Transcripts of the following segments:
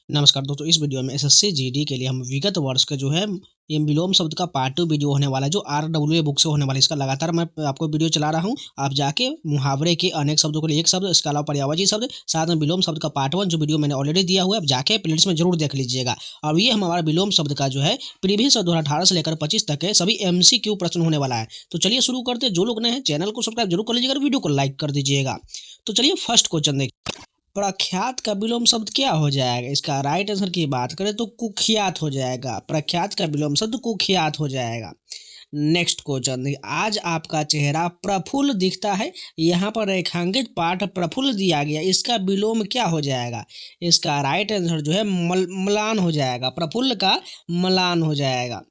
नमस्कार दोस्तों, इस वीडियो में एसएससी जीडी के लिए हम विगत वर्ष का जो है ये विलोम शब्द का पार्ट 2 वीडियो होने वाला है, जो आरडब्ल्यूए बुक से होने वाला है। इसका लगातार मैं आपको वीडियो चला रहा हूं। आप जाके मुहावरे के अनेक शब्दों के लिए एक शब्द, इसके अलावा पर्यायवाची शब्द, साथ में विलोम शब्द का पार्ट 1 जो वीडियो मैंने ऑलरेडी दिया हुआ है, आप जाके प्लेलिस्ट में जरूर देख लीजिएगा। और ये हमारा विलोम शब्द का जो है प्रीवियस 2018 से लेकर 25 तक है सभी एमसीक्यू प्रश्न होने वाला है। तो चलिए शुरू करते हैं। जो लोग नए हैं चैनल को सब्सक्राइब जरूर कर लीजिएगा और वीडियो को लाइक कर दीजिएगा। तो चलिए फर्स्ट क्वेश्चन देखिए। प्रख्यात का विलोम शब्द क्या हो जाएगा? इसका राइट आंसर की बात करें तो कुख्यात हो जाएगा। प्रख्यात का विलोम शब्द कुख्यात हो जाएगा। नेक्स्ट क्वेश्चन देखिए। आज आपका चेहरा प्रफुल्ल दिखता है, यहाँ पर रेखांकित पाठ प्रफुल्ल दिया गया, इसका विलोम क्या हो जाएगा? इसका राइट आंसर जो है म्लान हो जाएगा। प्रफुल्ल का म्लान हो जाएगा।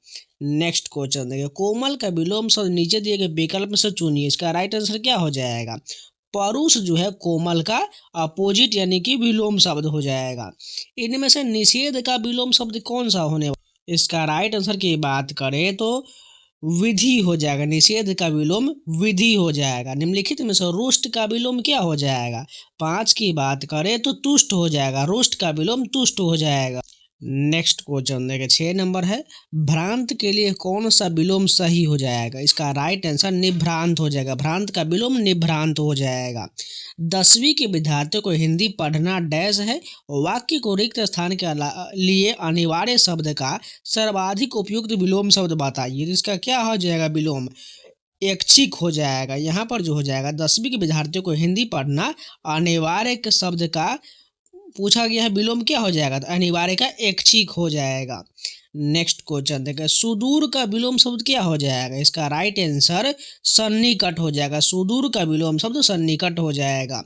नेक्स्ट क्वेश्चन देखिए। कोमल का विलोम शब्द नीचे दिए गए विकल्प से चुनिए, इसका राइट आंसर क्या हो जाएगा? परुष जो है कोमल का अपोजिट यानी कि विलोम शब्द हो जाएगा। इनमें से निषेध का विलोम शब्द कौन सा होने वाला? इसका राइट आंसर की बात करें तो विधि हो जाएगा। निषेध का विलोम विधि हो जाएगा। निम्नलिखित में से रुष्ट का विलोम क्या हो जाएगा? 5 की बात करें तो तुष्ट हो जाएगा। रुष्ट का विलोम तुष्ट हो जाएगा। नेक्स्ट क्वेश्चन देखिए 6 नंबर है। भ्रांत के लिए कौन सा विलोम सही हो जाएगा? इसका राइट आंसर निभ्रांत हो जाएगा। भ्रांत का विलोम निभ्रांत हो जाएगा। 10वीं के विद्यार्थियों को हिंदी पढ़ना डैश है। वाक्य को रिक्त स्थान के लिए अनिवार्य शब्द का सर्वाधिक उपयुक्त विलोम शब्द बताइए। इसका क्या हो जाएगा विलोम? ऐच्छिक हो जाएगा। यहाँ पर जो हो जाएगा 10वीं के विद्यार्थियों को हिंदी पढ़ना अनिवार्य के शब्द का पूछा गया है, विलोम क्या हो जाएगा? तो अनिवार्य का ऐच्छिक हो जाएगा। नेक्स्ट क्वेश्चन देखिए। सुदूर का विलोम शब्द क्या हो जाएगा? इसका राइट आंसर सन्निकट हो जाएगा। सुदूर का विलोम शब्द सन्निकट हो जाएगा।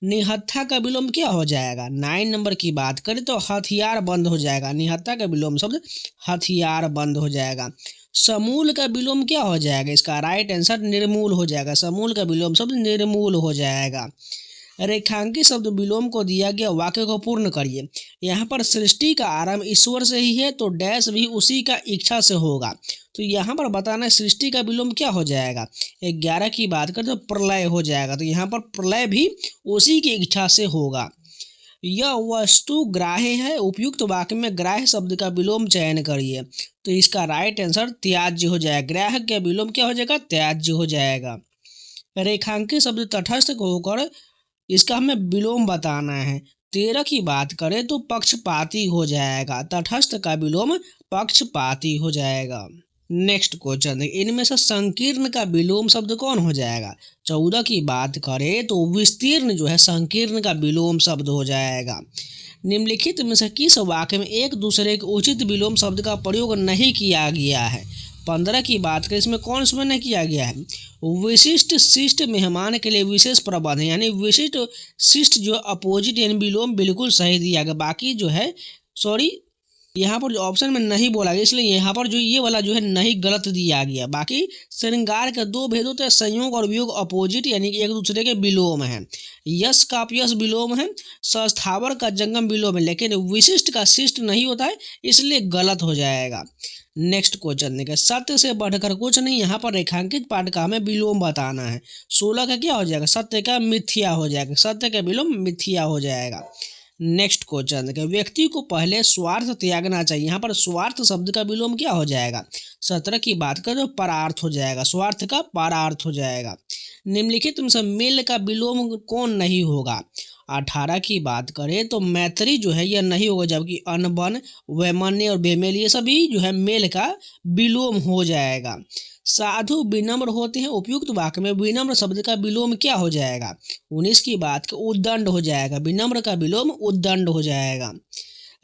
निहत्था का विलोम क्या हो जाएगा? 9 नंबर की बात करें तो हथियार बंद हो जाएगा। निहत्था का विलोम शब्द हथियार बंद हो जाएगा। समूल का विलोम क्या हो जाएगा? इसका राइट आंसर निर्मूल हो जाएगा। समूल का विलोम शब्द निर्मूल हो जाएगा। रेखांकित शब्द विलोम को दिया गया वाक्य को पूर्ण करिए। यहाँ पर सृष्टि का आरंभ ईश्वर से ही है, तो डैश भी उसी का इच्छा से होगा। तो यहाँ पर बताना है सृष्टि का विलोम क्या हो जाएगा? 11 की बात करें तो प्रलय हो जाएगा। तो यहाँ पर प्रलय भी उसी की इच्छा से होगा। यह वस्तु ग्राह्य है। उपयुक्त वाक्य में ग्राह्य शब्द का विलोम चयन करिए। तो इसका राइट आंसर त्याज्य हो जाएगा। ग्राह्य का विलोम क्या हो जाएगा? त्याज्य हो जाएगा। रेखांकित शब्द तटस्थ होकर इसका हमें विलोम बताना है। 13 की बात करें तो पक्षपाती हो जाएगा। तटस्थ का विलोम पक्षपाती हो जाएगा। नेक्स्ट क्वेश्चन, इनमें से संकीर्ण का विलोम शब्द कौन हो जाएगा? 14 की बात करें तो विस्तीर्ण जो है संकीर्ण का विलोम शब्द हो जाएगा। निम्नलिखित में से किस वाक्य में एक दूसरे के उचित विलोम शब्द का प्रयोग नहीं किया गया है? 15 की बात करें, इसमें कौन सा नहीं किया गया है? विशिष्ट शिष्ट मेहमान के लिए विशेष प्रबंध, यानी विशिष्ट शिष्ट जो अपोजिट यानी विलोम बिल्कुल सही दिया गया। बाकी जो है सॉरी यहाँ पर जो ऑप्शन में नहीं बोला गया, इसलिए यहाँ पर जो ये वाला जो है नहीं गलत दिया गया। बाकी श्रृंगार के 2 भेद होते हैं, संयोग और वियोग अपोजिट यानी कि एक दूसरे के विलोम है। यश का अपयश विलोम है। स्थावर का जंगम विलोम है, लेकिन विशिष्ट का शिष्ट नहीं होता है, इसलिए गलत हो जाएगा। नेक्स्ट क्वेश्चन देखिए। सत्य से बढ़कर कुछ नहीं, यहाँ पर रेखांकित पाठ का हमें विलोम बताना है। 16 का क्या हो जाएगा? सत्य का मिथ्या हो जाएगा। सत्य का विलोम मिथ्या हो जाएगा। नेक्स्ट क्वेश्चन देखिए। व्यक्ति को पहले स्वार्थ त्यागना चाहिए, यहाँ पर स्वार्थ शब्द का विलोम क्या हो जाएगा? 17 की बात करें तो परार्थ हो जाएगा। स्वार्थ का परार्थ हो जाएगा। निम्नलिखित में से मेल का विलोम कौन नहीं होगा? 18 की बात करें तो मैत्री जो है यह नहीं होगा, जबकि अनबन, वैमन्य और बेमेल ये सभी जो है मेल का विलोम हो जाएगा। साधु विनम्र होते हैं। उपयुक्त वाक्य में विनम्र शब्द का विलोम क्या हो जाएगा? 19 की बात का उद्दंड हो जाएगा। विनम्र का विलोम उद्दंड हो जाएगा।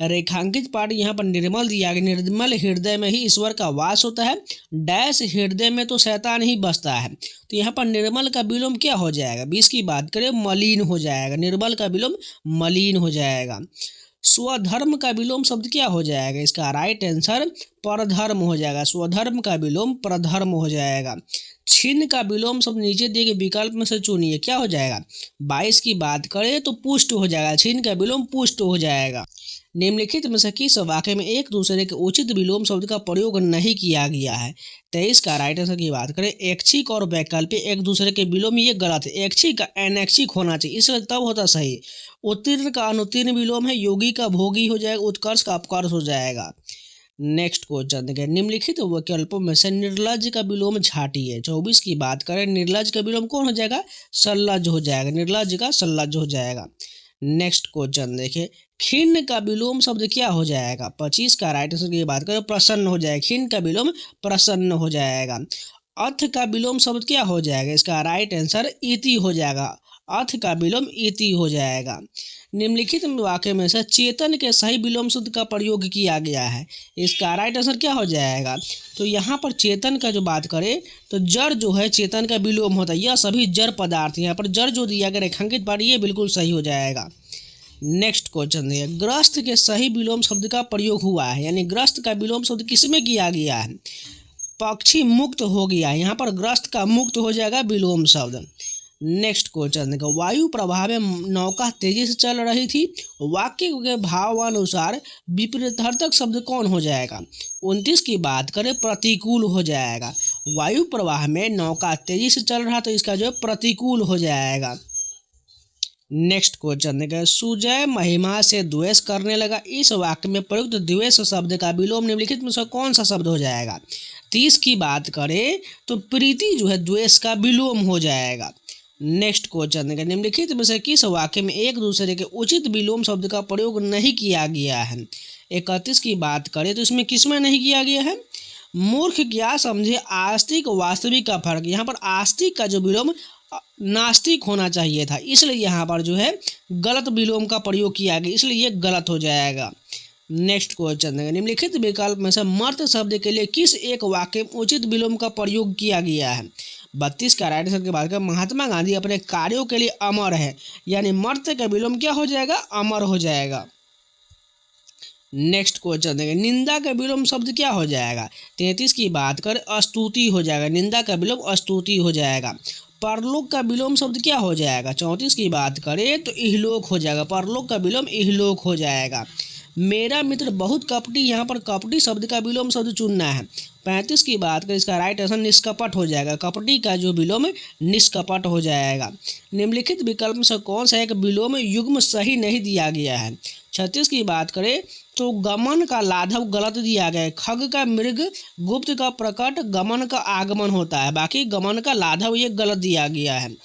रेखांकित पाठ यहाँ पर निर्मल दिया गया। निर्मल हृदय में ही ईश्वर का वास होता है। डैश हृदय में तो शैतान ही बसता है। तो यहाँ पर निर्मल का विलोम क्या हो जाएगा? 20 की बात करें मलिन हो जाएगा। निर्मल का विलोम मलिन हो जाएगा। स्वधर्म का विलोम शब्द क्या हो जाएगा? इसका राइट आंसर परधर्म हो जाएगा। स्वधर्म का विलोम परधर्म हो जाएगा। छिन्न का विलोम शब्द नीचे दिए गए विकल्प में से चुनिए, क्या हो जाएगा? 22 की बात करें तो पुष्ट हो जाएगा। छिन्न का विलोम पुष्ट हो जाएगा। निम्नलिखित में से किस वाक्य में एक दूसरे के उचित विलोम शब्द का प्रयोग नहीं किया गया है। 23 का राइट आंसर की बात करें, ऐच्छिक और वैकल्पिक एक दूसरे के विलोम, ये गलत है। ऐच्छिक का अनैच्छिक होना चाहिए, इसलिए तब होता सही। उत्तीर्ण का अनुत्तीर्ण विलोम है, योगी का भोगी हो जाएगा, उत्कर्ष का अपकर्ष हो जाएगा। नेक्स्ट क्वेश्चन देखिए, निम्नलिखित विकल्पों में से निर्लज का विलोम झाटी है। 24 की बात करें, निर्लज का विलोम कौन हो जाएगा? सल्लज हो जाएगा, निर्लज का सल्लज हो जाएगा। नेक्स्ट क्वेश्चन देखिए, खिन्न का विलोम शब्द क्या हो जाएगा? 25 का राइट आंसर की बात करें, प्रसन्न हो जाएगा। खिन्न का विलोम प्रसन्न हो जाएगा। अथ का विलोम शब्द क्या हो जाएगा? इसका राइट आंसर इति हो जाएगा। अथ का विलोम इति हो जाएगा। निम्नलिखित वाक्य में से चेतन के सही विलोम शब्द का प्रयोग किया गया है। इसका राइट आंसर क्या हो जाएगा? तो यहाँ पर चेतन का जो बात करें तो जड़ जो है चेतन का विलोम होता है। यह सभी जड़ पदार्थ, यहाँ पर जड़ जो दिया गया रेखांकित पार्ट, ये बिल्कुल सही हो जाएगा। नेक्स्ट क्वेश्चन है, ग्रस्त के सही विलोम शब्द का प्रयोग हुआ है, यानी ग्रस्त का विलोम शब्द किसमें किया गया है? पक्षी मुक्त हो गया, यहाँ पर ग्रस्त का मुक्त हो जाएगा विलोम शब्द। नेक्स्ट क्वेश्चन देखो, वायु प्रवाह में नौका तेजी से चल रही थी, वाक्य के भावानुसार विपरीतार्थक शब्द कौन हो जाएगा? 29 की बात करें, प्रतिकूल हो जाएगा। वायु प्रवाह में नौका तेजी से चल रहा तो इसका जो है प्रतिकूल हो जाएगा। नेक्स्ट क्वेश्चन देखिए, सुजय महिमा से द्वेष करने लगा, इस वाक्य में प्रयुक्त द्वेष शब्द का विलोम निम्नलिखित में से कौन सा शब्द हो जाएगा? 30 की बात करें तो प्रीति जो है द्वेष का विलोम हो जाएगा। नेक्स्ट क्वेश्चन देखिए, निम्नलिखित में से किस वाक्य में एक दूसरे के उचित विलोम शब्द का प्रयोग नहीं किया गया है? 31 की बात करें तो इसमें किसमें नहीं किया गया है? मूर्ख क्या समझे आस्तिक वास्तविक का फर्क, यहाँ पर आस्तिक का जो विलोम नास्तिक होना चाहिए था, इसलिए यहाँ पर जो है गलत विलोम का प्रयोग किया गया, इसलिए ये गलत हो जाएगा। नेक्स्ट क्वेश्चन है, निम्नलिखित विकल्प में से मर्त शब्द के लिए किस एक वाक्य में उचित विलोम का प्रयोग किया गया है? 32 का राइट आंसर की बात करें, महात्मा गांधी अपने कार्यों के लिए अमर है, यानी मर्त का विलोम क्या हो जाएगा? अमर हो जाएगा। नेक्स्ट क्वेश्चन देखें, निंदा का विलोम शब्द क्या हो जाएगा? 33 की बात करें, स्तुति हो जाएगा। निंदा का विलोम स्तुति हो जाएगा। परलोक का विलोम शब्द क्या हो जाएगा? 34 की बात करें तो इहलोक हो जाएगा। परलोक का विलोम इहलोक हो जाएगा। मेरा मित्र बहुत कपटी, यहाँ पर कपटी शब्द का विलोम शब्द चुनना है। 35 की बात करें, इसका राइट आंसर निष्कपट हो जाएगा। कपटी का जो विलोम निष्कपट हो जाएगा। निम्नलिखित विकल्प में से कौन सा एक विलोम युग्म सही नहीं दिया गया है? 36 की बात करें तो गमन का लाघव गलत दिया गया है। खग का मृग, गुप्त का प्रकट, गमन का आगमन होता है, बाकी गमन का लाघव ये गलत दिया गया है।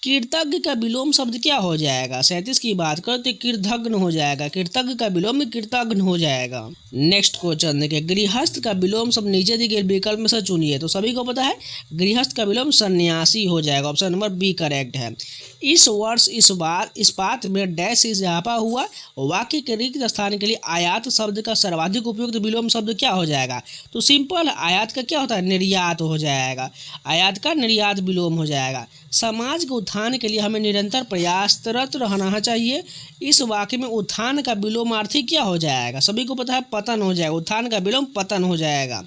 कृतज्ञ का विलोम शब्द क्या हो जाएगा? 37 की बात करें तो कृतघ्न हो जाएगा। कृतज्ञ का विलोम कृतघ्न हो जाएगा। नेक्स्ट क्वेश्चन देखिए, गृहस्थ का विलोम शब्द नीचे दिए गए विकल्प में से चुनिए। तो सभी को पता है गृहस्थ का विलोम सन्यासी हो जाएगा। ऑप्शन नंबर बी करेक्ट है। इस वर्ष इस बार इस्पात में डैश से इजाफा हुआ, वाक्य के रिक्त स्थान के लिए आयात शब्द का सर्वाधिक उपयुक्त विलोम शब्द क्या हो जाएगा? तो सिंपल, आयात का क्या होता है? निर्यात हो जाएगा। आयात का निर्यात विलोम हो जाएगा। समाज के उत्थान के लिए हमें निरंतर प्रयासरत रहना चाहिए, इस वाक्य में उत्थान का विलोमार्थी क्या हो जाएगा? सभी को पता है पतन हो जाएगा। उत्थान का विलोम पतन हो जाएगा।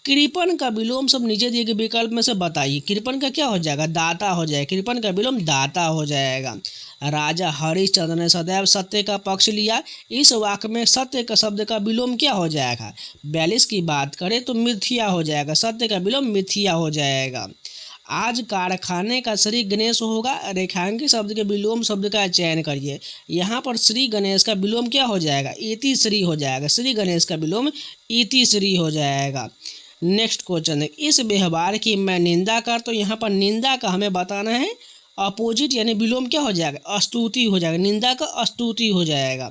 कृपण का विलोम सब नीचे दिए गए विकल्प में से बताइए। कृपण का क्या हो जाएगा? दाता हो जाएगा। कृपण का विलोम दाता हो जाएगा। राजा हरिश्चंद्र ने सदैव सत्य का पक्ष लिया, इस वाक्य में सत्य का शब्द का विलोम क्या हो जाएगा? 42 की बात करें तो मिथ्या हो जाएगा। सत्य का विलोम मिथ्या हो जाएगा। आज कारखाने का श्री गणेश होगा, रेखांकित शब्द के विलोम शब्द का चयन करिए। यहाँ पर श्री गणेश का विलोम क्या हो जाएगा? इति श्री हो जाएगा। श्री गणेश का विलोम इति श्री हो जाएगा। नेक्स्ट क्वेश्चन है, इस व्यवहार की मैं निंदा कर, तो यहाँ पर निंदा का हमें बताना है अपोजिट, यानी विलोम क्या हो जाएगा? स्तुति हो जाएगा। निंदा का स्तुति हो जाएगा।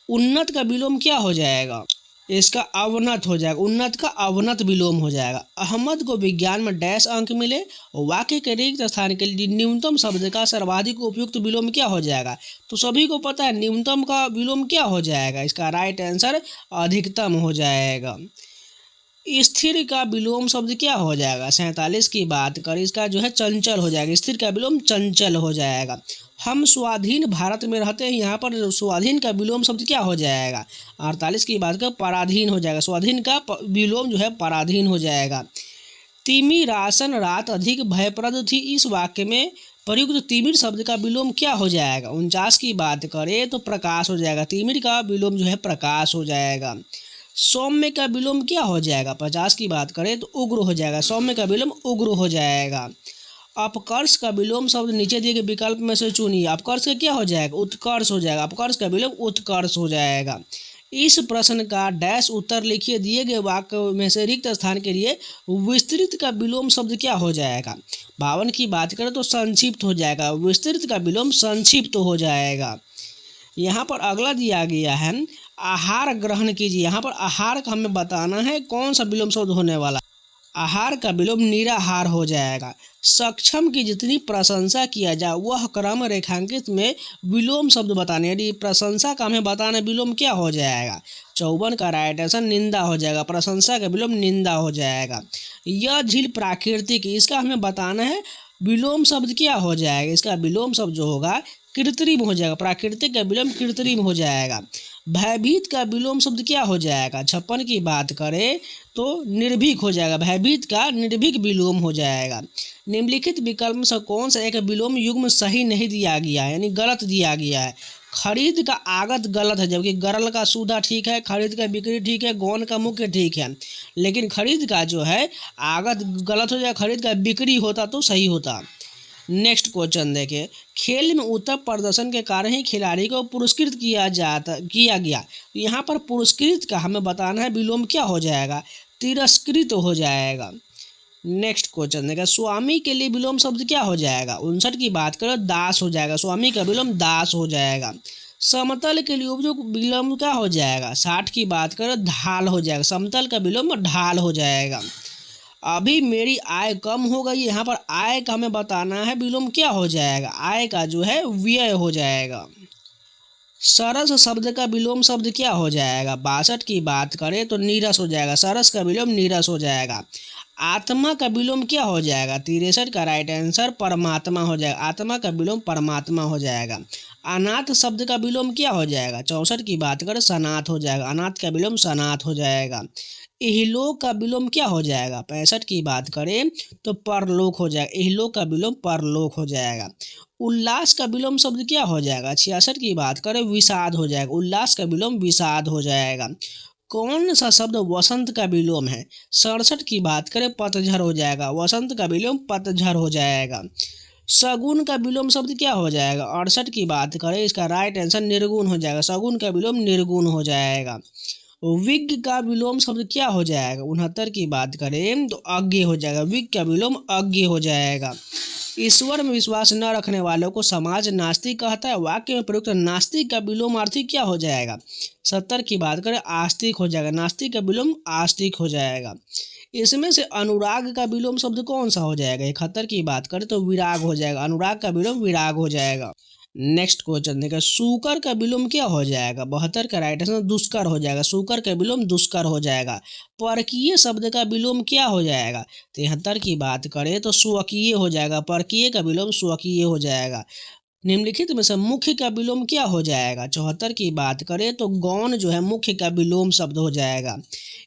उन्नत का विलोम क्या हो जाएगा? इसका अवनत हो जाएगा। उन्नत का अवनत विलोम हो जाएगा। अहमद को विज्ञान में डैश अंक मिले, वाक्य के रिक्त स्थान के लिए न्यूनतम शब्द का सर्वाधिक उपयुक्त विलोम क्या हो जाएगा? तो सभी को पता है न्यूनतम का विलोम क्या हो जाएगा? इसका राइट आंसर अधिकतम हो जाएगा। स्थिर का विलोम शब्द क्या हो जाएगा? 47 की बात करें, इसका जो है चंचल हो जाएगा। स्थिर का विलोम चंचल हो जाएगा। हम स्वाधीन भारत में रहते हैं, यहाँ पर स्वाधीन का विलोम शब्द क्या हो जाएगा? 48 की बात करें पराधीन हो जाएगा। स्वाधीन का विलोम जो है पराधीन हो जाएगा। तिमिरासन रात अधिक भयप्रद थी, इस वाक्य में प्रयुक्त तिमिर शब्द का विलोम क्या हो जाएगा। 49 की बात करें तो प्रकाश हो जाएगा। तिमिर का विलोम जो है प्रकाश हो जाएगा। सौम्य का विलोम क्या हो जाएगा। 50 की बात करें तो उग्र हो जाएगा। सौम्य का विलोम उग्र हो जाएगा। अपकर्ष का विलोम शब्द नीचे दिए गए विकल्प में से चुनिए। अपकर्ष का क्या हो जाएगा, उत्कर्ष हो जाएगा। अपकर्ष का विलोम उत्कर्ष हो जाएगा। इस प्रश्न का डैश उत्तर लिखिए। दिए गए वाक्य में से रिक्त स्थान के लिए विस्तृत का विलोम शब्द क्या हो जाएगा। 52 की बात करें तो संक्षिप्त हो जाएगा। विस्तृत का विलोम संक्षिप्त हो जाएगा। यहाँ पर अगला दिया गया है आहार ग्रहण कीजिए। यहाँ पर आहार का हमें बताना है कौन सा विलोम शब्द होने वाला। आहार का विलोम निराहार हो जाएगा। सक्षम की जितनी प्रशंसा किया जाए वह क्रम रेखांकित में विलोम शब्द बताने, यदि प्रशंसा का हमें बताना विलोम क्या हो जाएगा। 54 का राइट आंसर निंदा हो जाएगा। प्रशंसा का विलोम निंदा हो जाएगा। यह झील प्राकृतिक, इसका हमें बताना है विलोम शब्द क्या हो जाएगा। इसका विलोम शब्द जो होगा कृत्रिम हो जाएगा। प्राकृतिक का विलोम कृत्रिम हो जाएगा। भयभीत का विलोम शब्द क्या हो जाएगा। 56 की बात करें तो निर्भीक हो जाएगा। भयभीत का निर्भीक विलोम हो जाएगा। निम्नलिखित विकल्प में से कौन सा एक विलोम युग्म सही नहीं दिया गया है, यानी गलत दिया गया है। खरीद का आगत गलत है, जबकि गरल का सुधा ठीक है, खरीद का बिक्री ठीक है, गौन का मुख्य ठीक है, लेकिन खरीद का जो है आगत गलत हो जाए। खरीद का बिक्री होता तो सही होता। नेक्स्ट क्वेश्चन देखिए। खेल में उत्तम प्रदर्शन के कारण ही खिलाड़ी को पुरस्कृत किया गया। यहाँ पर पुरस्कृत का हमें बताना है विलोम क्या हो जाएगा, तिरस्कृत हो जाएगा। नेक्स्ट क्वेश्चन देखिए। स्वामी के लिए विलोम शब्द क्या हो जाएगा। 59 की बात करें दास हो जाएगा। स्वामी का विलोम दास हो जाएगा। समतल के लिए उपयुक्त विलोम क्या हो जाएगा। 60 की बात करें ढाल हो जाएगा। समतल का विलोम ढाल हो जाएगा। अभी मेरी आय कम हो गई। यहाँ पर आय का हमें बताना है विलोम क्या हो जाएगा। आय का जो है व्यय हो जाएगा। सरस शब्द का विलोम शब्द क्या हो जाएगा। 62 की बात करें तो नीरस हो जाएगा। सरस का विलोम नीरस हो जाएगा। आत्मा का विलोम क्या हो जाएगा। 63 का राइट आंसर परमात्मा हो जाएगा। आत्मा का विलोम परमात्मा हो जाएगा। अनाथ शब्द का विलोम क्या हो जाएगा। 64 की बात करें सनाथ हो जाएगा। अनाथ का विलोम सनाथ हो जाएगा। इहलोक का विलोम क्या हो जाएगा। 65 की बात करें तो परलोक हो जाएगा। इहलोक का विलोम परलोक हो जाएगा। उल्लास का विलोम शब्द क्या हो जाएगा। 66 की बात करें विषाद हो जाएगा। उल्लास का विलोम विषाद हो जाएगा। कौन सा शब्द वसंत का विलोम है। 67 की बात करें पतझड़ हो जाएगा। वसंत का विलोम पतझड़ हो जाएगा। सगुन का विलोम शब्द क्या हो जाएगा। 68 की बात करें इसका राइट आंसर निर्गुण हो जाएगा। सगुन का विलोम निर्गुण हो जाएगा। विज्ञ का विलोम शब्द क्या हो जाएगा। 69 की बात करें तो अज्ञ हो जाएगा। विज्ञ का विलोम अज्ञ हो जाएगा। ईश्वर में विश्वास न रखने वालों को समाज नास्तिक कहता है। वाक्य में प्रयुक्त नास्तिक का विलोमार्थी क्या हो जाएगा। 70 की बात करें आस्तिक हो जाएगा। नास्तिक का विलोम आस्तिक हो जाएगा। इसमें से अनुराग का विलोम शब्द कौन सा हो जाएगा। 71 की बात करें तो विराग हो जाएगा। अनुराग का विलोम विराग हो जाएगा। नेक्स्ट क्वेश्चन देखिए। सूकर का विलोम क्या हो जाएगा। 72 का राइट आंसर दुष्कर हो जाएगा। सूकर का विलोम दुष्कर हो जाएगा। परकीय शब्द का विलोम क्या हो जाएगा। 73 की बात करें तो स्वकीय हो जाएगा। परकीय का विलोम स्वकीय हो जाएगा। निम्नलिखित में से मुख्य का विलोम क्या हो जाएगा। 74 की बात करें तो गौण जो है मुख्य का विलोम शब्द हो जाएगा।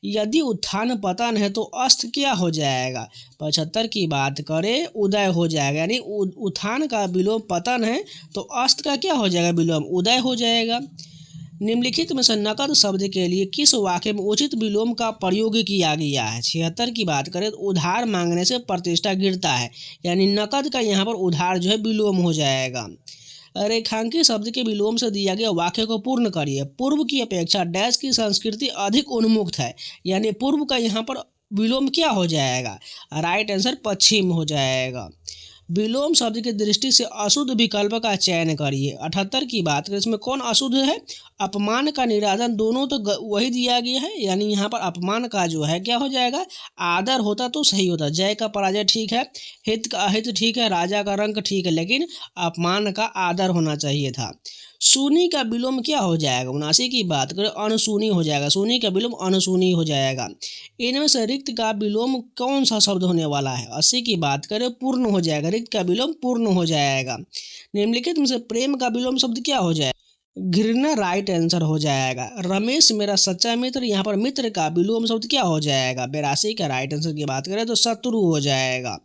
यदि उत्थान पतन है तो अस्त क्या हो जाएगा। 75 की बात करें उदय हो जाएगा। यानी उत्थान का विलोम पतन है तो अस्त का क्या हो जाएगा विलोम उदय हो जाएगा। निम्नलिखित में से नकद शब्द के लिए किस वाक्य में उचित विलोम का प्रयोग किया गया है। 76 की बात करें तो उधार मांगने से प्रतिष्ठा गिरता है। यानी नकद का यहाँ पर उधार जो है विलोम हो जाएगा। रेखांकित शब्द के विलोम से दिया गया वाक्य को पूर्ण करिए। पूर्व की अपेक्षा डैश की संस्कृति अधिक उन्मुक्त है। यानी पूर्व का यहाँ पर विलोम क्या हो जाएगा। राइट आंसर पश्चिम हो जाएगा। विलोम शब्द की दृष्टि से अशुद्ध विकल्प का चयन करिए। 78 की बात करें इसमें कौन अशुद्ध है। अपमान का निरादन दोनों तो वही दिया गया है। यानी यहाँ पर अपमान का जो है क्या हो जाएगा आदर होता तो सही होता। जय का पराजय ठीक है, हित का अहित ठीक है, राजा का रंक ठीक है, लेकिन अपमान का आदर होना चाहिए था। सूनी का विलोम क्या हो जाएगा। 79 की बात करें अनसुनी हो जाएगा। सूनी का विलोम अनसुनी हो जाएगा। इनमें से रिक्त का विलोम कौन सा शब्द होने वाला है। 80 की बात करें पूर्ण हो जाएगा। रिक्त का विलोम पूर्ण हो जाएगा। निम्नलिखित में से प्रेम का विलोम शब्द क्या हो जाएगा। घृणा राइट आंसर हो जाएगा। रमेश मेरा सच्चा मित्र, यहाँ पर मित्र का विलोम शब्द क्या हो जाएगा। 82 का राइट आंसर की बात करें तो शत्रु हो जाएगा।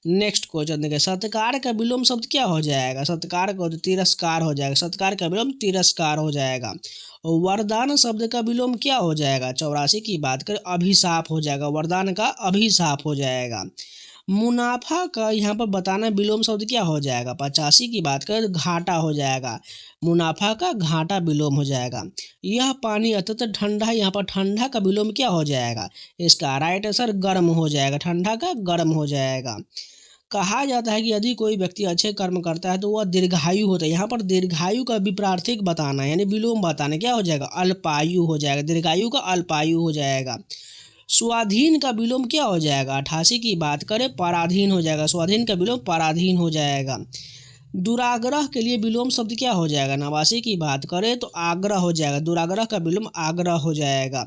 नेक्स्ट क्वेश्चन देखिए, सत्कार का विलोम शब्द क्या हो जाएगा? सत्कार का तिरस्कार हो जाएगा, सत्कार का विलोम तिरस्कार हो जाएगा। वरदान शब्द का विलोम क्या हो जाएगा? 84 की बात करें अभिशाप हो जाएगा, वरदान का अभिशाप हो जाएगा। मुनाफा का यहाँ पर बताना विलोम शब्द क्या हो जाएगा? 85 की बात करें तो घाटा हो जाएगा, मुनाफा का घाटा विलोम हो जाएगा। यह पानी अत्यंत ठंडा है, यहाँ पर ठंडा का विलोम क्या हो जाएगा? इसका राइट आंसर गर्म हो जाएगा, ठंडा का गर्म हो जाएगा। कहा जाता है कि यदि कोई व्यक्ति अच्छे कर्म करता है तो वह दीर्घायु होता है, यहाँ पर दीर्घायु का विपरीत बताना यानी विलोम बताना क्या हो जाएगा? अल्पायु हो जाएगा, दीर्घायु का अल्पायु हो जाएगा। स्वाधीन का विलोम क्या हो जाएगा? 88 की बात करें पराधीन हो जाएगा, स्वाधीन का विलोम पराधीन हो जाएगा। दुराग्रह के लिए विलोम शब्द क्या हो जाएगा? 89 की बात करें तो आग्रह हो जाएगा, दुराग्रह का विलोम आग्रह हो जाएगा।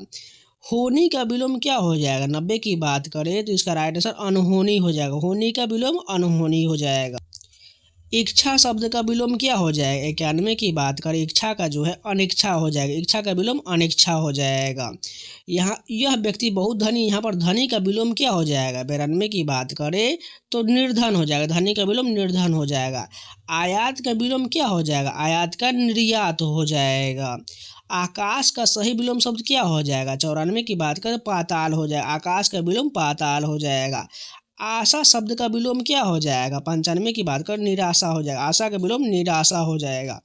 होनी का विलोम क्या हो जाएगा? 90 की बात करें तो इसका राइट आंसर अनहोनी हो जाएगा, होनी का विलोम अनहोनी हो जाएगा। इच्छा शब्द का विलोम क्या हो जाएगा? 91 की बात करें इच्छा का जो है अनिच्छा हो जाएगा, इच्छा का विलोम अनिच्छा हो जाएगा। यहाँ यह व्यक्ति बहुत धनी, यहाँ पर धनी का विलोम क्या हो जाएगा? 92 की बात करें तो निर्धन हो जाएगा, धनी का विलोम निर्धन हो जाएगा। आयात का विलोम क्या हो जाएगा? आयात का निर्यात हो जाएगा। आकाश का सही विलोम शब्द क्या हो जाएगा? 94 की बात करें पाताल हो जाएगा, आकाश का विलोम पाताल हो जाएगा। आशा शब्द का विलोम क्या हो जाएगा? 95 की बात कर निराशा हो जाएगा, आशा का विलोम निराशा हो जाएगा।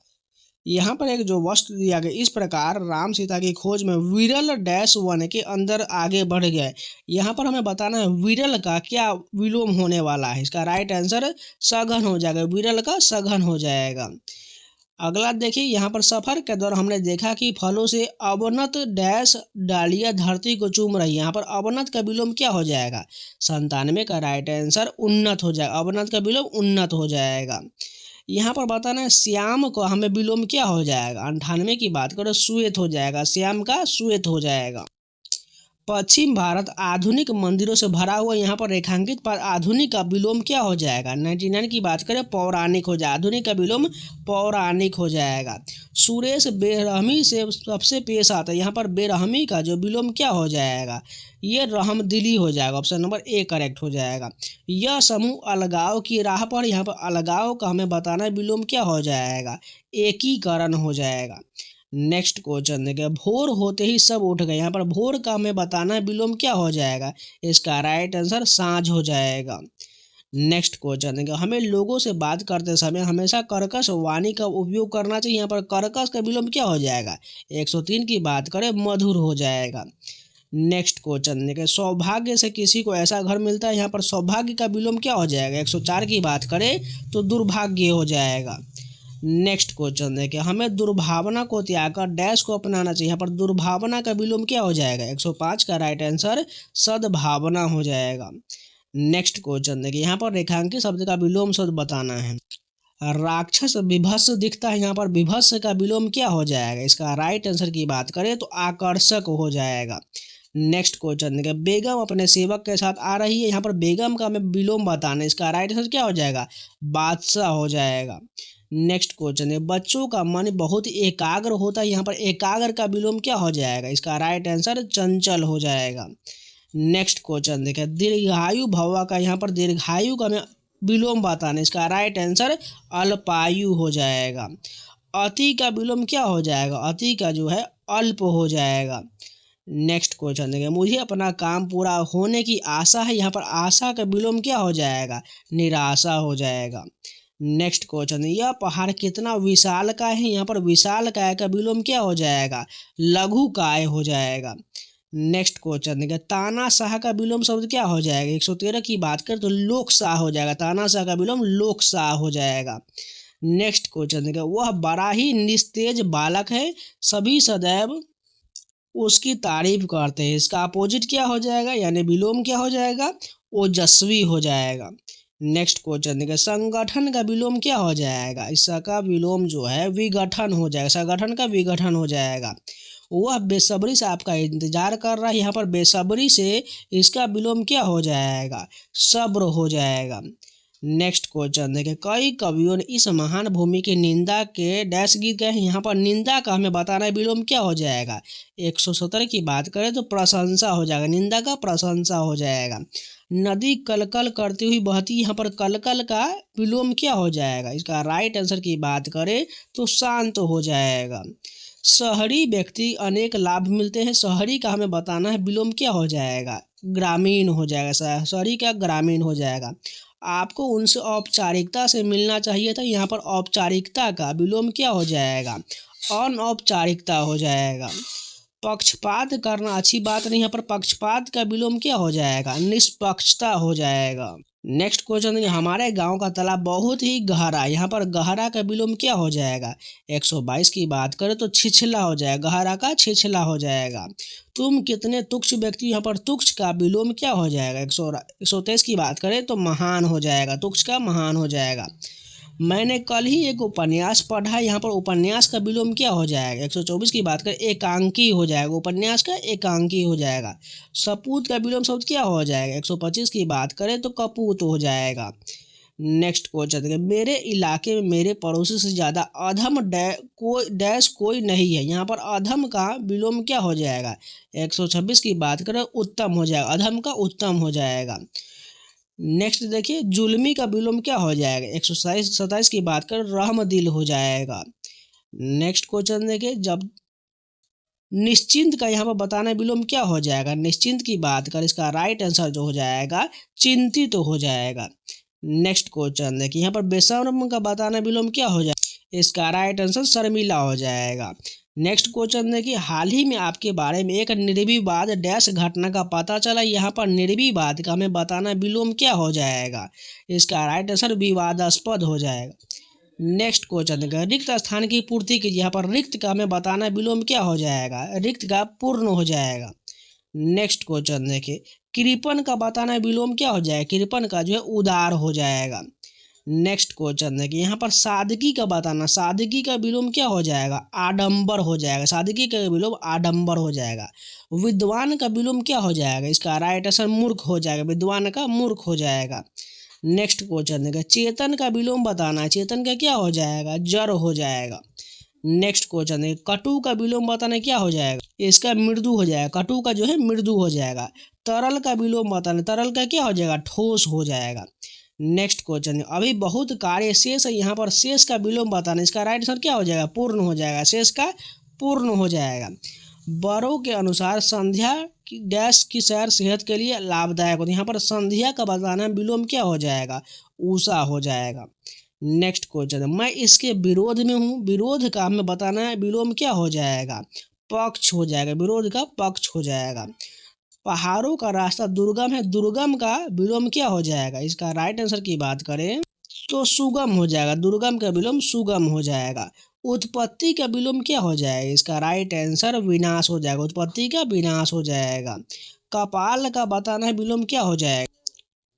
यहाँ पर एक जो वस्तु दिया गया, इस प्रकार राम सीता की खोज में विरल डैश वन के अंदर आगे बढ़ गए। यहाँ पर हमें बताना है विरल का क्या विलोम होने वाला है, इसका राइट आंसर सघन हो जाएगा, विरल का सघन हो जाएगा। अगला देखिए, यहाँ पर सफर के दौरान हमने देखा कि फलों से अवनत डैश डालियाँ धरती को चूम रही है, यहाँ पर अवनत का विलोम क्या हो जाएगा? 97 का राइट आंसर उन्नत हो जाएगा, अवनत का विलोम उन्नत हो जाएगा। यहाँ पर बताना है श्याम को हमें विलोम क्या हो जाएगा? 98 की बात करो श्वेत हो जाएगा, श्याम का श्वेत हो जाएगा। पश्चिम भारत आधुनिक मंदिरों से भरा हुआ, यहाँ पर रेखांकित पर आधुनिक का विलोम क्या हो जाएगा? 99 की बात करें पौराणिक हो जाएगा, आधुनिक का विलोम पौराणिक हो जाएगा। सुरेश बेरहमी से सबसे पेश आता है, यहाँ पर बेरहमी का जो विलोम क्या हो जाएगा? ये रहमदिली हो जाएगा, ऑप्शन नंबर ए करेक्ट हो जाएगा। यह समूह अलगाव की राह पर, यहाँ पर अलगाव का हमें बताना विलोम क्या हो जाएगा? एकीकरण हो जाएगा। नेक्स्ट क्वेश्चन देखिए, भोर होते ही सब उठ गए, यहाँ पर भोर का हमें बताना है विलोम क्या हो जाएगा? इसका राइट आंसर साँझ हो जाएगा। नेक्स्ट क्वेश्चन देखिए, हमें लोगों से बात करते समय हमेशा कर्कश वाणी का उपयोग करना चाहिए, यहाँ पर कर्कश का विलोम क्या हो जाएगा? 103 की बात करें मधुर हो जाएगा। नेक्स्ट क्वेश्चन देखिए, सौभाग्य से किसी को ऐसा घर मिलता है, यहाँ पर सौभाग्य का विलोम क्या हो जाएगा? 104 की बात करें तो दुर्भाग्य हो जाएगा। नेक्स्ट क्वेश्चन देखिए, हमें दुर्भावना को त्याग कर डैश को अपनाना चाहिए, यहाँ पर दुर्भावना का विलोम क्या हो जाएगा? 105 का राइट आंसर सद्भावना हो जाएगा। नेक्स्ट क्वेश्चन देखिए, यहाँ पर रेखांकित शब्द का विलोम शब्द बताना है। राक्षस विभत्स दिखता है, यहाँ पर विभत्स का विलोम क्या हो जाएगा? इसका राइट आंसर की बात करें तो आकर्षक हो जाएगा। नेक्स्ट क्वेश्चन देखिए, बेगम अपने सेवक के साथ आ रही है, यहाँ पर बेगम का हमें विलोम बताना है, इसका राइट आंसर क्या हो जाएगा? बादशाह हो जाएगा। नेक्स्ट क्वेश्चन है, बच्चों का मन बहुत एकाग्र होता है, यहाँ पर एकाग्र का विलोम क्या हो जाएगा? इसका राइट आंसर चंचल हो जाएगा। नेक्स्ट क्वेश्चन देखिए, दीर्घायु भवा का, यहाँ पर दीर्घायु का हमें विलोम बताना है, इसका राइट आंसर अल्पायु हो जाएगा। अति का विलोम क्या हो जाएगा? अति का जो है अल्प हो जाएगा। नेक्स्ट क्वेश्चन देखिए, मुझे अपना काम पूरा होने की आशा है, यहाँ पर आशा का विलोम क्या हो जाएगा? निराशा हो जाएगा। नेक्स्ट क्वेश्चन, यह पहाड़ कितना विशाल काय है, यहाँ पर विशाल काय का विलोम क्या हो जाएगा? लघु काय हो जाएगा। नेक्स्ट क्वेश्चन देखिए, तानाशाह का विलोम शब्द क्या हो जाएगा? 113 की बात करें तो लोकशाह हो जाएगा, तानाशाह का विलोम लोकशाह हो जाएगा। नेक्स्ट क्वेश्चन देखिए, वह बड़ा ही निस्तेज बालक है, सभी सदैव उसकी तारीफ करते हैं, इसका अपोजिट क्या हो जाएगा? यानी विलोम क्या हो जाएगा? ओजस्वी हो जाएगा। नेक्स्ट क्वेश्चन देखिए, संगठन का विलोम क्या हो जाएगा? इसका विलोम जो है विघटन हो जाएगा, संगठन का विघटन हो जाएगा। वह बेसब्री से आपका इंतजार कर रहा है, यहाँ पर बेसब्री से इसका विलोम क्या हो जाएगा? सब्र हो जाएगा। नेक्स्ट क्वेश्चन देखिए, कई कवियों ने इस महान भूमि की निंदा के डैश गीत गए हैं, यहाँ पर निंदा का हमें बताना है विलोम क्या हो जाएगा? 117 की बात करें तो प्रशंसा हो जाएगा, निंदा का प्रशंसा हो जाएगा। नदी कलकल करती हुई बहती, यहाँ पर कलकल का विलोम क्या हो जाएगा? इसका राइट आंसर की बात करें तो शांत हो जाएगा। शहरी व्यक्ति अनेक लाभ मिलते हैं, शहरी का हमें बताना है विलोम क्या हो जाएगा? ग्रामीण हो जाएगा। शहरी का ग्रामीण हो जाएगा। आपको उनसे औपचारिकता से मिलना चाहिए था, यहाँ पर औपचारिकता का विलोम क्या हो जाएगा? अनौपचारिकता हो जाएगा। पक्षपात करना अच्छी बात नहीं, यहाँ पर पक्षपात का विलोम क्या हो जाएगा? निष्पक्षता हो जाएगा। नेक्स्ट क्वेश्चन है, हमारे गांव का तालाब बहुत ही गहरा, यहाँ पर गहरा का विलोम क्या हो जाएगा? 122 की बात करें तो छिछला हो जाएगा, गहरा का छिछला हो जाएगा। तुम कितने तुच्छ व्यक्ति, यहाँ पर तुच्छ का विलोम क्या हो जाएगा? 123 की बात करें तो महान हो जाएगा, तुच्छ का महान हो जाएगा। मैंने कल ही एक उपन्यास पढ़ा, यहाँ पर उपन्यास का विलोम क्या हो जाएगा? 124 की बात करें एकांकी हो जाएगा, उपन्यास का एकांकी हो जाएगा। सपूत का विलोम शब्द क्या हो जाएगा? 125 की बात करें तो कपूत हो जाएगा। नेक्स्ट क्वेश्चन है, मेरे इलाके में मेरे पड़ोसी से ज़्यादा अधम कोई नहीं है, यहाँ पर अधम का विलोम क्या हो जाएगा? 126 की बात करें उत्तम हो जाएगा, अधम का उत्तम हो जाएगा। नेक्स्ट देखिए, जुल्मी का विलोम क्या हो जाएगा? 127 की बात कर रहमदिल हो जाएगा। नेक्स्ट क्वेश्चन देखिए, जब निश्चिंत का यहाँ पर बताना विलोम क्या हो जाएगा? निश्चिंत की बात कर इसका राइट आंसर जो हो जाएगा चिंतित तो हो जाएगा। नेक्स्ट क्वेश्चन देखिए, यहाँ पर बेशर्म का बताना विलोम क्या हो जाएगा? इसका राइट आंसर शर्मिला हो जाएगा। नेक्स्ट क्वेश्चन देखिए, हाल ही में आपके बारे में एक निर्विवाद डैश घटना का पता चला, यहाँ पर निर्विवाद का हमें बताना विलोम क्या हो जाएगा? इसका राइट आंसर विवादास्पद हो जाएगा। नेक्स्ट क्वेश्चन देखिए, रिक्त स्थान की पूर्ति की, यहाँ पर रिक्त का हमें बताना विलोम क्या हो जाएगा? रिक्त का पूर्ण हो जाएगा। नेक्स्ट क्वेश्चन देखिए, कृपण का बताना विलोम क्या हो जाएगा? कृपण का जो है उदार हो जाएगा। नेक्स्ट क्वेश्चन देखिए, यहाँ पर सादगी का बताना, सादगी का विलोम क्या हो जाएगा? आडंबर हो जाएगा, सादगी का विलोम आडंबर हो जाएगा। विद्वान का विलोम क्या हो जाएगा? इसका राइट आंसर मूर्ख हो जाएगा, विद्वान का मूर्ख हो जाएगा। नेक्स्ट क्वेश्चन देखिए, चेतन का विलोम बताना है, चेतन का क्या हो जाएगा? जड़ हो जाएगा। नेक्स्ट क्वेश्चन है, कटु का विलोम बताना क्या हो जाएगा? इसका मृदु हो जाएगा, कटु का जो है मृदु हो जाएगा। तरल का विलोम बताना, तरल का क्या हो जाएगा? ठोस हो जाएगा। नेक्स्ट क्वेश्चन है, अभी बहुत कार्य शेष है, यहाँ पर शेष का विलोम बताना, इसका राइट आंसर क्या हो जाएगा? पूर्ण हो जाएगा, शेष का पूर्ण हो जाएगा। बड़ों के अनुसार संध्या की डैश की सैर सेहत के लिए लाभदायक होती है, यहाँ पर संध्या का बताना विलोम क्या हो जाएगा? ऊषा हो जाएगा। नेक्स्ट क्वेश्चन है, मैं इसके विरोध में हूँ, विरोध का हमें बताना है विलोम क्या हो जाएगा? पक्ष हो जाएगा, विरोध का पक्ष हो जाएगा। पहाड़ों का रास्ता दुर्गम है, दुर्गम का विलोम क्या हो जाएगा? इसका राइट आंसर की बात करें तो सुगम हो जाएगा, दुर्गम का विलोम सुगम हो जाएगा। उत्पत्ति का विलोम क्या हो जाएगा? इसका राइट आंसर विनाश हो जाएगा, उत्पत्ति का विनाश हो जाएगा। कपाल का बताना है विलोम क्या हो जाएगा?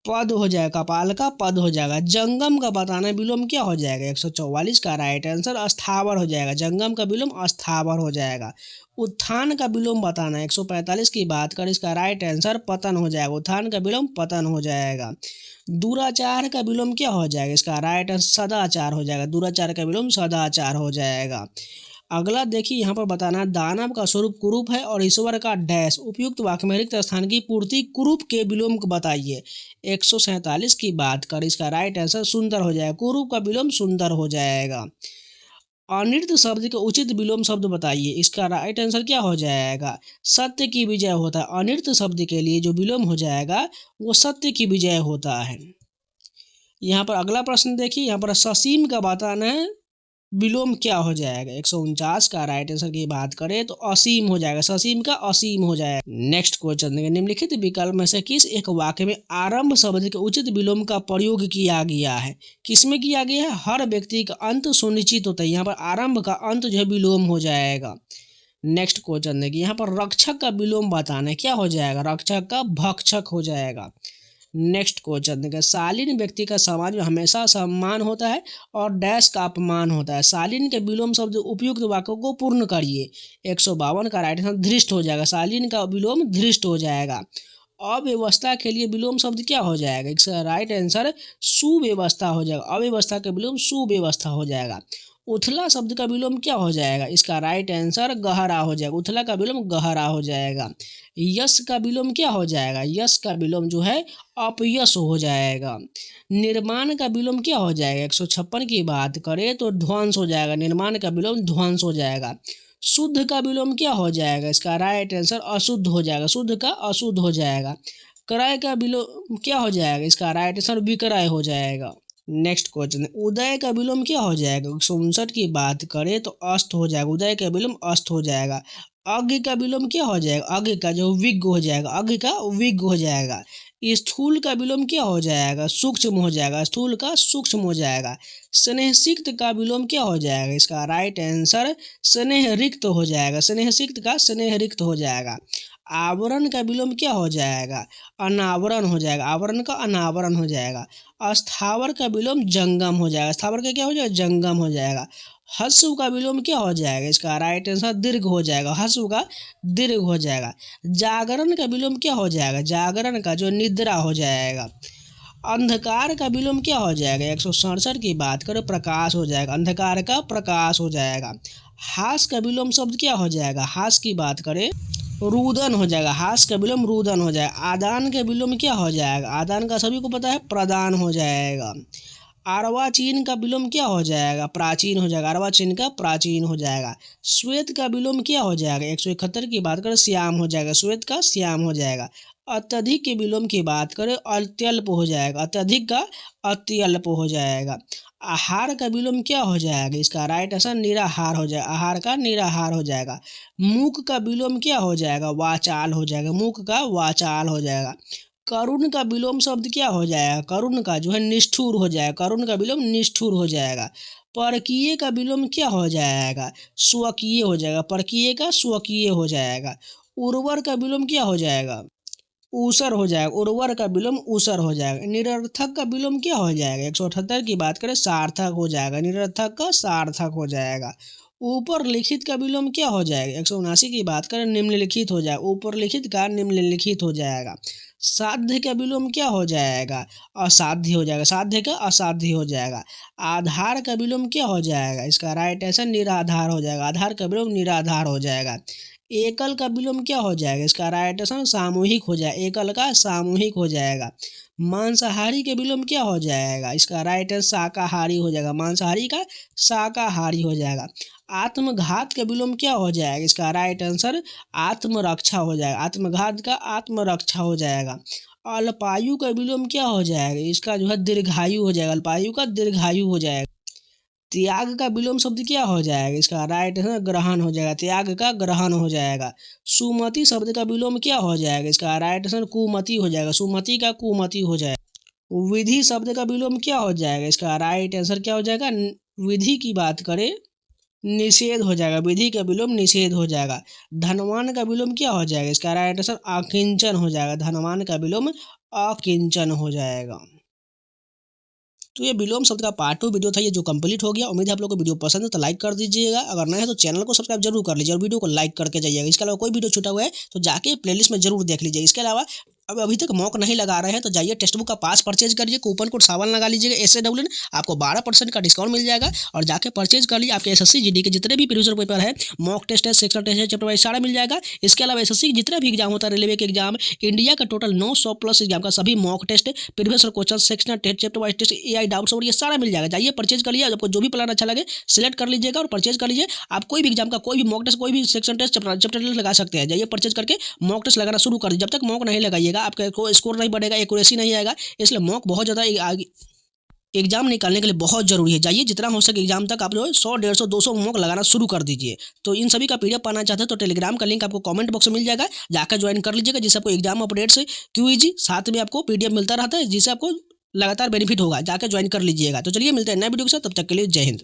पद हो जाएगा, कपाल का पद हो जाएगा। जंगम का बताना विलोम क्या हो जाएगा? 144 का राइट आंसर अस्थावर हो जाएगा, जंगम का विलोम अस्थावर हो जाएगा। उत्थान का विलोम बताना है, 145 की बात कर इसका राइट आंसर पतन हो जाएगा, उत्थान का विलोम पतन हो जाएगा। दुराचार का विलोम क्या हो जाएगा? इसका राइट आंसर सदाचार हो जाएगा, दुराचार का विलोम सदाचार हो जाएगा। अगला देखिए, यहाँ पर बताना है दानव का स्वरूप कुरूप है और ईश्वर का डैश, उपयुक्त वाक्य में रिक्त स्थान की पूर्ति कुरूप के विलोम को बताइए। 147 की बात कर इसका राइट आंसर सुंदर हो जाएगा, कुरूप का विलोम सुंदर हो जाएगा। अनिर्त शब्द के उचित विलोम शब्द बताइए, इसका राइट आंसर क्या हो जाएगा? सत्य की विजय होता है, अनिर्त शब्द के लिए जो विलोम हो जाएगा वो सत्य की विजय होता है। यहाँ पर अगला प्रश्न देखिए, यहाँ पर ससीम का बताना है विलोम क्या हो जाएगा? 149 का राइट आंसर की बात करें तो असीम हो जाएगा, ससीम का असीम हो जाएगा। नेक्स्ट क्वेश्चन देंगे, निम्नलिखित विकल्प में से किस एक वाक्य में आरंभ शब्द के उचित विलोम का प्रयोग किया गया है? किसमें किया गया है? हर व्यक्ति का अंत सुनिश्चित होता है, यहाँ पर आरंभ का अंत जो है विलोम हो जाएगा। नेक्स्ट क्वेश्चन देखिए, यहाँ पर रक्षक का विलोम बताना है, क्या हो जाएगा? रक्षक का भक्षक हो जाएगा। नेक्स्ट क्वेश्चन देखिए, शालीन व्यक्ति का समाज में हमेशा सम्मान होता है और डैश का अपमान होता है। शालीन के विलोम शब्द उपयुक्त वाक्यों को पूर्ण करिए। 152 का राइट आंसर धृष्ट हो जाएगा, शालीन का विलोम धृष्ट हो जाएगा। अव्यवस्था के लिए विलोम शब्द क्या हो जाएगा? इसका राइट आंसर सुव्यवस्था हो जाएगा, अव्यवस्था का विलोम सुव्यवस्था हो जाएगा। उथला शब्द का विलोम क्या हो जाएगा? इसका राइट आंसर गहरा हो जाएगा। उथला का विलोम गहरा हो जाएगा। यश का विलोम क्या हो जाएगा? यश का विलोम जो है अपयश हो जाएगा। निर्माण का विलोम क्या हो जाएगा? 156 की बात करें तो ध्वंस हो जाएगा। निर्माण का विलोम ध्वंस हो जाएगा। शुद्ध का विलोम क्या हो जाएगा? इसका राइट आंसर अशुद्ध हो जाएगा। शुद्ध का अशुद्ध हो जाएगा। क्रय का विलोम क्या हो जाएगा? इसका राइट आंसर विक्रय हो जाएगा। नेक्स्ट क्वेश्चन, उदय का विलोम क्या हो जाएगा? 159 की बात करें तो अस्त हो जाएगा। उदय का विलोम अस्त हो जाएगा। अज्ञ का विलोम क्या हो जाएगा? अज्ञ का जो विज्ञ हो जाएगा। अज्ञ का विज्ञ हो जाएगा। स्थूल का विलोम क्या हो जाएगा? सूक्ष्म हो जाएगा। स्थूल का सूक्ष्म हो जाएगा। स्नेहसिक्त का विलोम क्या हो जाएगा? इसका राइट आंसर स्नेह रिक्त हो जाएगा। स्नेहसिक्त का स्नेह रिक्त हो जाएगा। आवरण का विलोम क्या हो जाएगा? अनावरण हो जाएगा। आवरण का अनावरण हो जाएगा। अस्थावर का विलोम जंगम हो जाएगा। स्थावर का क्या हो जाएगा? जंगम हो जाएगा। हस्व का विलोम क्या हो जाएगा? इसका राइट आंसर दीर्घ हो जाएगा। हस्व का दीर्घ हो जाएगा। जागरण का विलोम क्या हो जाएगा? जागरण का जो निद्रा हो जाएगा। अंधकार का विलोम क्या हो जाएगा? 167 की बात करें प्रकाश हो जाएगा। अंधकार का प्रकाश हो जाएगा। हास का विलोम शब्द क्या हो जाएगा? हास की बात करें रुदन हो जाएगा। हास का विलोम रुदन हो जाएगा। आदान का विलोम क्या हो जाएगा? आदान का सभी को पता है प्रदान हो जाएगा। अर्वाचीन का विलोम क्या हो जाएगा? प्राचीन हो जाएगा। अर्वाचीन का प्राचीन हो जाएगा। श्वेत का विलोम क्या हो जाएगा? 171 की बात करें श्याम हो जाएगा। श्वेत का श्याम हो जाएगा। अत्यधिक के विलोम की बात करें अत्यल्प हो जाएगा। अत्यधिक का अत्यल्प हो जाएगा। आहार का विलोम क्या हो जाएगा? इसका राइट आंसर निराहार हो जाएगा। आहार का निराहार हो जाएगा। मूक का विलोम क्या हो जाएगा? वाचाल हो जाएगा। मूक का वाचाल हो जाएगा। करुण का विलोम शब्द क्या हो जाएगा? करुण का जो है निष्ठुर हो जाएगा। करुण का विलोम निष्ठुर हो जाएगा। परकीय का विलोम क्या हो जाएगा? स्वकीय हो जाएगा। परकीय का स्वकीय हो जाएगा। उर्वर का विलोम क्या हो जाएगा? ऊसर हो जाएगा। उर्वर का विलोम ऊसर हो जाएगा। निरर्थक का विलोम क्या हो जाएगा? 178 की बात करें सार्थक हो जाएगा। निरर्थक का सार्थक हो जाएगा। ऊपर लिखित का विलोम क्या हो जाएगा? 179 की बात करें निम्नलिखित हो जाएगा। ऊपर लिखित का निम्नलिखित हो जाएगा। साध्य का विलोम क्या हो जाएगा? असाध्य हो जाएगा। साध्य का असाध्य हो जाएगा। आधार का विलोम क्या हो जाएगा? इसका राइट आंसर निराधार हो जाएगा। आधार का विलोम निराधार हो जाएगा। एकल का विलोम क्या हो जाएगा? इसका राइट आंसर सामूहिक हो जाएगा। एकल का सामूहिक हो जाएगा। मांसाहारी के विलोम क्या हो जाएगा? इसका राइट आंसर शाकाहारी हो जाएगा। मांसाहारी का शाकाहारी हो जाएगा। आत्मघात का विलोम क्या हो जाएगा? इसका राइट आंसर आत्मरक्षा हो जाएगा। आत्मघात का आत्मरक्षा हो जाएगा। अल्पायु का विलोम क्या हो जाएगा? इसका जो है दीर्घायु हो जाएगा। अल्पायु का दीर्घायु हो जाएगा। त्याग का विलोम शब्द क्या हो जाएगा? इसका राइट आंसर ग्रहण हो जाएगा। त्याग का ग्रहण हो जाएगा। सुमति शब्द का विलोम क्या हो जाएगा? इसका राइट आंसर कुमति हो जाएगा। सुमति का कुमति हो जाएगा। विधि शब्द का विलोम क्या हो जाएगा? इसका राइट आंसर क्या हो जाएगा? विधि की बात करें निषेध हो जाएगा। विधि का विलोम निषेध हो जाएगा। धनवान का विलोम क्या हो जाएगा? इसका राइट आंसर अकिंचन हो जाएगा। धनवान का विलोम अकिंचन हो जाएगा। तो ये विलोम शब्द का पार्ट 2 वीडियो था, ये जो कंप्लीट हो गया। उम्मीद है आप लोगों को वीडियो पसंद है तो लाइक कर दीजिएगा। अगर नए है तो चैनल को सब्सक्राइब जरूर कर लीजिए और वीडियो को लाइक करके जाइएगा। इसके अलावा कोई वीडियो छूटा हुआ है तो जाके प्लेलिस्ट में जरूर देख लीजिए। इसके अलावा अब अभी तक मॉक नहीं लगा रहे हैं तो जाइए टेक्स्ट बुक का पास परचेज करिए। कूपन कोड सावन लगा लीजिएगा SAWN, आपको 12% का डिस्काउंट मिल जाएगा और जाके परचेज कर लीजिए। आपके SSC GD के जितने भी प्रीवियस पेपर है, मॉक टेस्ट है, सेक्शन टेस्ट है, चैप्टर वाइज सारा मिल जाएगा। इसके अलावा SSC जितना भी एग्जाम होता है, रेलवे के एग्जाम, इंडिया का टोटल 900+ एग्जाम का सभी mock test, previous question, sectional test, chapter wise test, AI doubts और ये सारा मिल जाएगा। जाइए परचेज कर लीजिए। आपको जो भी प्लान अच्छा लगे सिलेक्ट कर लीजिएगा और परचेज कर लीजिए। आप कोई भी एग्जाम का कोई भी मॉक टेस्ट, कोई भी सेक्शन टेस्ट, चैप्टर टेस्ट लगा सकते हैं। जाइए परचेज करके मॉक टेस्ट लगाना शुरू कर दीजिए। जब तक मॉक नहीं लगाइएगा आपका स्कोर नहीं बढ़ेगा, एक्यूरेसी नहीं आएगा। इसलिए मॉक बहुत ज़्यादा एग्जाम निकालने के लिए बहुत जरूरी है। जाइए जितना हो सके एग्जाम तक आप जो 100, 150, 200 मॉक लगाना शुरू कर दीजिए। तो इन सभी का PDF पाना चाहते हैं तो टेलीग्राम का लिंक आपको कमेंट बॉक्स में मिल जाएगा, जाकर ज्वाइन कर लीजिएगा। जिससे आपको एग्जाम अपडेट्स, क्यूज साथ में आपको PDF मिलता रहता है, जिससे आपको लगातार बेनिफिट होगा। जाकर ज्वाइन कर लीजिएगा। तो चलिए मिलते हैं नए वीडियो के साथ, तब तक के लिए जय हिंद।